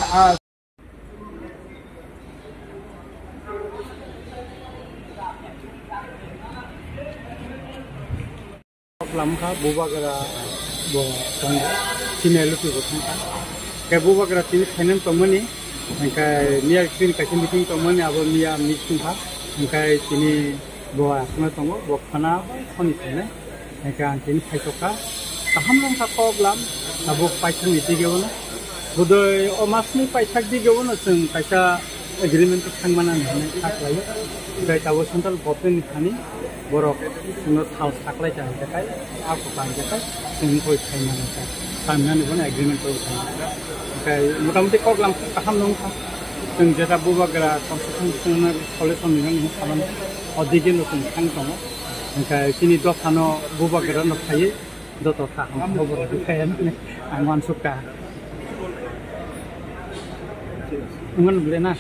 Lamka bubagara bo tong sine lutu bo tong ke bubagara tin khenen tomani angkai niya tin ka meeting tomani abo niya meeting ha angkai tini bo asma tongo bo khana khoni tene angkai antin khaitoka kahamlang ka problem abo paithang iti gebona bodoi omasni paithak di gebona sing kaisa agreement thangmana ne thaklayo dai tabo central government khani borok no house taklai jang jakai aku kan jakai sing koi thaimana ka tamnan bon agreement ko thang kai motamoti koglam kaham nong tha sing jeta bubagara constitutional solution ni khaman odike no sing thang tomo kai kini do khano bubagara no khai do to tha ham khobor kai ne angwan suka ngon blena